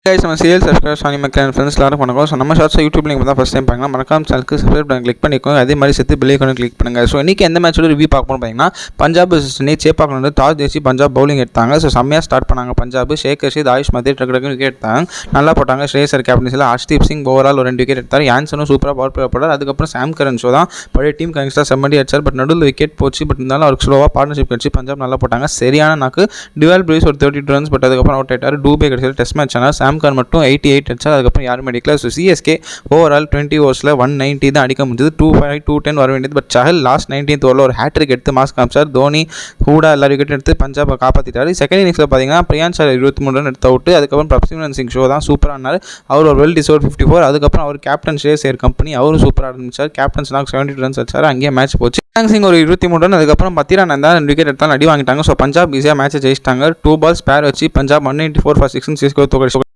guys, நம்ம sale subscribers ஆனி மக்கள் friends எல்லாரும் வணக்கம். ஸோ நம்ம ஷார்ட்ஸ் யூடியூப்ல நீங்கள் தான் ஃபஸ்ட் டைம் பார்க்கலாம். மறக்காம சேனலுக்கு சப்ஸ்கிரைப் பண்ணி கிளிக் பண்ணிக்கோங்க. அதே மாதிரி சேர்த்து பெல் ஐகானை கிளிக் பண்ணுங்க. ஸோ இன்றைக்கி எந்த மேட்சோட ரிவ்யூ பார்க்கணும் பார்த்தீங்கன்னா, பஞ்சாப் சென்னை சேப்பாக்கில் வந்து டாஸ் ஜெயிச்சு பஞ்சாப் பவுலிங் எடுத்தாங்க. ஸோ செம்மையாக ஸ்டார்ட் பண்ணாங்க பஞ்சாப். ஷேக் ரஷீத், ஆயுஷ் மத்திய டக்கு விக்கெட் எடுத்தாங்க, நல்லா போட்டாங்க. ஸ்ரேயசர் கேப்டன்சியில் ஹர்ஷ்தீப் சிங் ஓவரால் ஒரு 2 விக்கெட் எடுத்தார். யான்சனும் சூப்பராக பவர் பிளே போட்டார். அதுக்கப்புறம் சாம் கரன் ஷோ தான் பழைய டீம் கங்ஸ்டா செம்மடி அடிச்சார். பட் நடுவில் விக்கெட் போச்சு. பட் இருந்தாலும் அவருக்கு ஸ்லோவாக பார்ட்னர்ஷிப் கிடச்சி பஞ்சாப் நல்லா போட்டாங்க. சரியான நாக்கு டிவல் பிரீஸ் ஒரு 32 ரன்ஸ். பட் அதுக்கப்புறம் அவுட் ஆயிட்டார். டூபே கடைசியில் டெஸ்ட் மேட்ச் ஆனால் சாம் கரன் மட்டும் 88 அடிச்சார். அதுக்கப்புறம் யாரும் அடிக்கல. ஸோ சிஎஸ்கே ஓவரால் 20 ஓவர்ஸில் 190 தான் அடிக்க முடிஞ்சது. 2-5 2-10 வர வேண்டியது. பட் சஹல் லாஸ்ட் 19th ஓவரில் ஒரு ஹேட்ரிக் எடுத்து மாஸ் காமிச்சார். தோனி கூட எல்லா விக்கெட் எடுத்து பஞ்சாபை காப்பாற்றிட்டார். செகண்ட் இன்னிங்ஸில் பார்த்தீங்கன்னா பிரியான்ஷா 23 ரன் எடுத்து அவுட். அதுக்கப்புறம் பிரப்சிம்ரன் சிங் ஷோ தான் சூப்பராக ஆனார். அவர் ஒரு வெல் டிசர்வ் 54. அதுக்கப்புறம் அவர் கேப்டன் ஸ்ரேயசர் கம்பெனி அவரும் சூப்பராக ஆரம்பிச்சார். கேப்டன்ஸ் நாக் 72 ரன்ஸ் அடிச்சார். அங்கேயே மேட்ச் போச்சு. சிங் ஒரு 23 ரன். அதுக்கப்புறம் பத்திரானந்தா 2 விக்கெட் எடுத்தால் அடி வாங்கிட்டாங்க. ஸோ பஞ்சாப் ஈஸியாக மேட்சை ஜெயிச்சிட்டாங்க. 2 பால்ஸ் பேர் வச்சு பஞ்சாப் 194 for 6 தோக்கடிச்சு